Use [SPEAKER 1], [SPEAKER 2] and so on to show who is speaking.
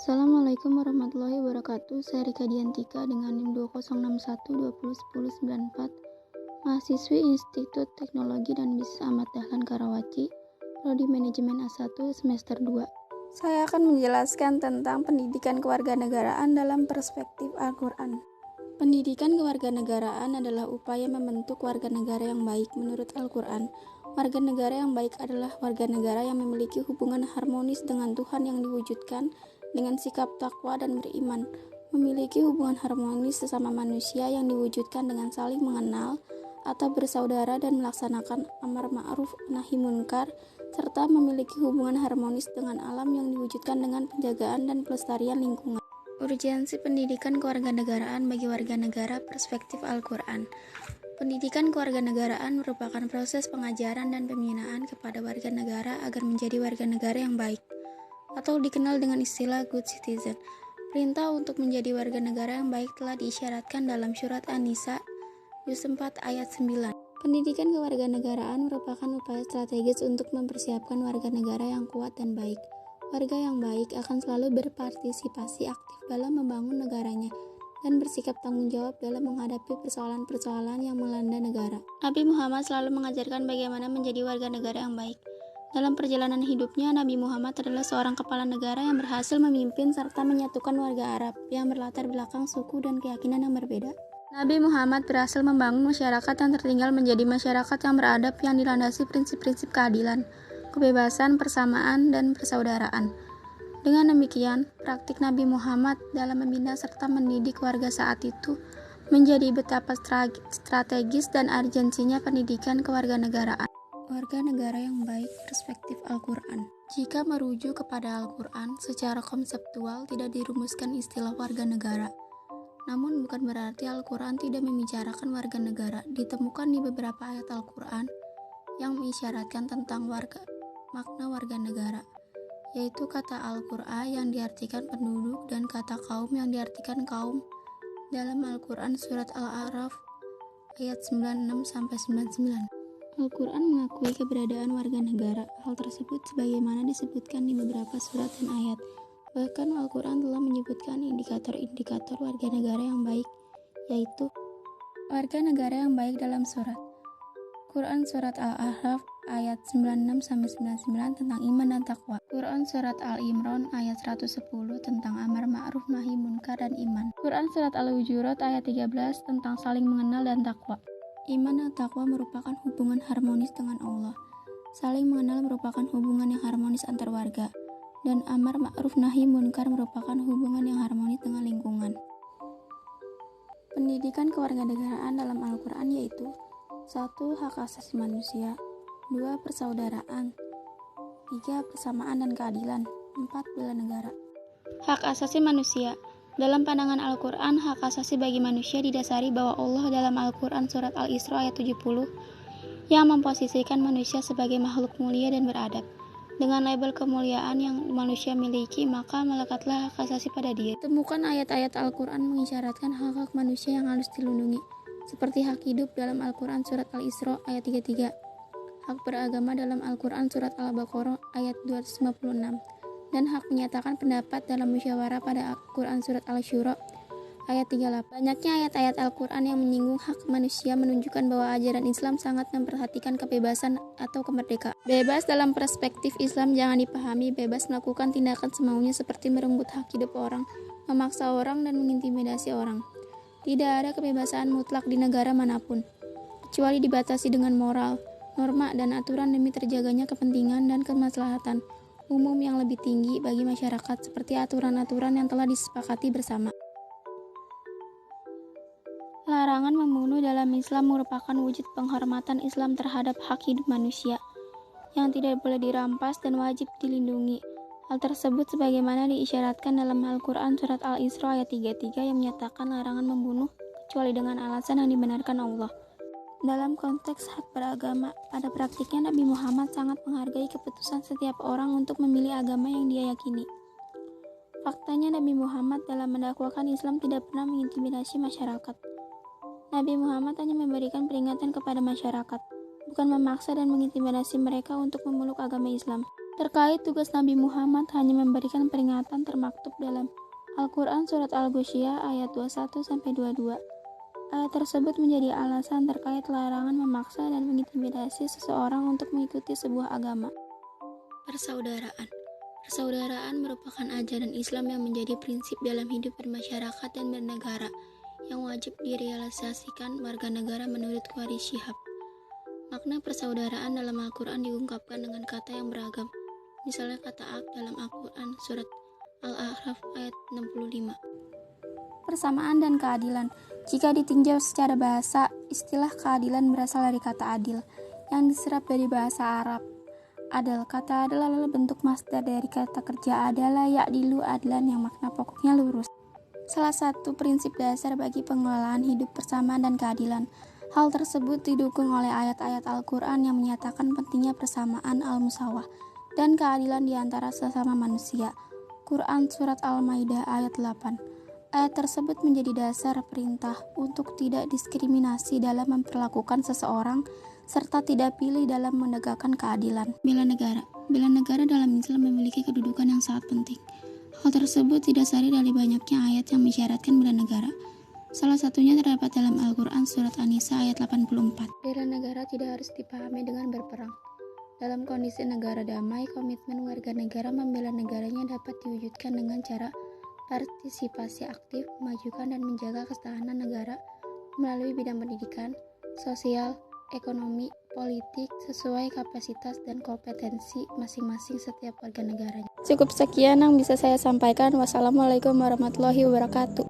[SPEAKER 1] Assalamualaikum warahmatullahi wabarakatuh. Saya Rika Diantika dengan NIM 2061201094, mahasiswi Institut Teknologi dan Bisnis Ahmad Dahlan Karawaci, Prodi Manajemen A1 semester 2. Saya akan menjelaskan tentang pendidikan kewarganegaraan dalam perspektif Al-Quran. Pendidikan kewarganegaraan adalah upaya membentuk warga negara yang baik menurut Al-Quran. Warga negara yang baik adalah warga negara yang memiliki hubungan harmonis dengan Tuhan yang diwujudkan dengan sikap takwa dan beriman, memiliki hubungan harmonis sesama manusia yang diwujudkan dengan saling mengenal atau bersaudara dan melaksanakan amar ma'ruf nahi munkar, serta memiliki hubungan harmonis dengan alam yang diwujudkan dengan penjagaan dan pelestarian lingkungan. Urgensi pendidikan kewarganegaraan bagi warga negara perspektif Al-Quran. Pendidikan kewarganegaraan merupakan proses pengajaran dan pembinaan kepada warga negara agar menjadi warga negara yang baik, atau dikenal dengan istilah good citizen. Perintah untuk menjadi warga negara yang baik telah diisyaratkan dalam surat An-Nisa juz 4 ayat 9. Pendidikan kewarganegaraan merupakan upaya strategis untuk mempersiapkan warga negara yang kuat dan baik. Warga yang baik akan selalu berpartisipasi aktif dalam membangun negaranya dan bersikap tanggung jawab dalam menghadapi persoalan-persoalan yang melanda negara. Nabi Muhammad selalu mengajarkan bagaimana menjadi warga negara yang baik. Dalam perjalanan hidupnya, Nabi Muhammad adalah seorang kepala negara yang berhasil memimpin serta menyatukan warga Arab yang berlatar belakang suku dan keyakinan yang berbeda. Nabi Muhammad berhasil membangun masyarakat yang tertinggal menjadi masyarakat yang beradab yang dilandasi prinsip-prinsip keadilan, kebebasan, persamaan, dan persaudaraan. Dengan demikian, praktik Nabi Muhammad dalam membina serta mendidik warga saat itu menjadi betapa strategis dan urgensinya pendidikan kewarganegaraan. Warga negara yang baik perspektif Al-Quran. Jika merujuk kepada Al-Quran, secara konseptual tidak dirumuskan istilah warga negara. Namun bukan berarti Al-Quran tidak membicarakan warga negara. Ditemukan di beberapa ayat Al-Quran yang mengisyaratkan tentang makna warga negara, yaitu kata Al-Qur'an yang diartikan penduduk dan kata kaum yang diartikan kaum dalam Al-Quran surat Al-A'raf ayat 96-99. Al-Quran mengakui keberadaan warga negara. Hal tersebut sebagaimana disebutkan di beberapa surat dan ayat. Bahkan Al-Quran telah menyebutkan indikator-indikator warga negara yang baik, yaitu warga negara yang baik dalam Quran surat Al-A'raf ayat 96-99 tentang iman dan takwa. Quran surat Al-Imran ayat 110 tentang amar ma'ruf nahi munkar dan iman. Quran surat Al-Hujurat ayat 13 tentang saling mengenal dan takwa. Iman dan takwa merupakan hubungan harmonis dengan Allah. Saling mengenal merupakan hubungan yang harmonis antar warga. Dan amar ma'ruf nahi munkar merupakan hubungan yang harmonis dengan lingkungan. Pendidikan kewarganegaraan dalam Al-Quran yaitu 1. Hak asasi manusia, 2. Persaudaraan, 3. Persamaan dan keadilan, 4. Bela negara. Hak asasi manusia. Dalam pandangan Al-Quran, hak asasi bagi manusia didasari bahwa Allah dalam Al-Quran surat Al-Isra ayat 70 yang memposisikan manusia sebagai makhluk mulia dan beradab. Dengan label kemuliaan yang manusia miliki, maka melekatlah hak asasi pada dia. Temukan ayat-ayat Al-Quran mengisyaratkan hak-hak manusia yang harus dilindungi, seperti hak hidup dalam Al-Quran surat Al-Isra ayat 33, hak beragama dalam Al-Quran surat Al-Baqarah ayat 256, dan hak menyatakan pendapat dalam musyawarah pada Al-Quran surat Al-Syura ayat 38. Banyaknya ayat-ayat Al-Quran yang menyinggung hak manusia menunjukkan bahwa ajaran Islam sangat memperhatikan kebebasan atau kemerdekaan. Bebas dalam perspektif Islam jangan dipahami bebas melakukan tindakan semaunya seperti merenggut hak hidup orang, memaksa orang, dan mengintimidasi orang. Tidak ada kebebasan mutlak di negara manapun, kecuali dibatasi dengan moral, norma, dan aturan demi terjaganya kepentingan dan kemaslahatan umum yang lebih tinggi bagi masyarakat seperti aturan-aturan yang telah disepakati bersama. Larangan membunuh dalam Islam merupakan wujud penghormatan Islam terhadap hak hidup manusia yang tidak boleh dirampas dan wajib dilindungi. Hal tersebut sebagaimana diisyaratkan dalam Al-Quran surat Al-Isra ayat 33 yang menyatakan larangan membunuh kecuali dengan alasan yang dibenarkan Allah. Dalam konteks hak beragama, pada praktiknya Nabi Muhammad sangat menghargai keputusan setiap orang untuk memilih agama yang dia yakini. Faktanya Nabi Muhammad dalam mendakwakan Islam tidak pernah mengintimidasi masyarakat. Nabi Muhammad hanya memberikan peringatan kepada masyarakat, bukan memaksa dan mengintimidasi mereka untuk memeluk agama Islam. Terkait tugas Nabi Muhammad hanya memberikan peringatan termaktub dalam Al-Quran Surat Al-Ghasyiyah ayat 21-22. Ayat tersebut menjadi alasan terkait larangan memaksa dan mengintimidasi seseorang untuk mengikuti sebuah agama. Persaudaraan. Persaudaraan merupakan ajaran Islam yang menjadi prinsip dalam hidup bermasyarakat dan bernegara yang wajib direalisasikan warga negara menurut Qari Shihab. Makna persaudaraan dalam Al-Quran diungkapkan dengan kata yang beragam. Misalnya kata ak dalam Al-Quran Surat Al-A'raf ayat 65. Persamaan dan keadilan. Jika ditinjau secara bahasa, istilah keadilan berasal dari kata adil, yang diserap dari bahasa Arab. Adal, kata adal adalah bentuk masdar dari kata kerja adalah ya'dilu adlan yang makna pokoknya lurus. Salah satu prinsip dasar bagi pengelolaan hidup persamaan dan keadilan. Hal tersebut didukung oleh ayat-ayat Al-Quran yang menyatakan pentingnya persamaan al-musawah dan keadilan di antara sesama manusia. Quran Surat Al-Maidah ayat 8. Ayat tersebut menjadi dasar perintah untuk tidak diskriminasi dalam memperlakukan seseorang serta tidak pilih dalam menegakkan keadilan. Bela negara. Bela negara dalam Islam memiliki kedudukan yang sangat penting. Hal tersebut didasari dari banyaknya ayat yang mensyaratkan bela negara. Salah satunya terdapat dalam Al-Quran Surat An-Nisa ayat 84. Bela negara tidak harus dipahami dengan berperang. Dalam kondisi negara damai, komitmen warga negara membela negaranya dapat diwujudkan dengan cara partisipasi aktif, memajukan dan menjaga ketahanan negara melalui bidang pendidikan, sosial, ekonomi, politik sesuai kapasitas dan kompetensi masing-masing setiap warga negaranya. Cukup sekian yang bisa saya sampaikan. Wassalamualaikum warahmatullahi wabarakatuh.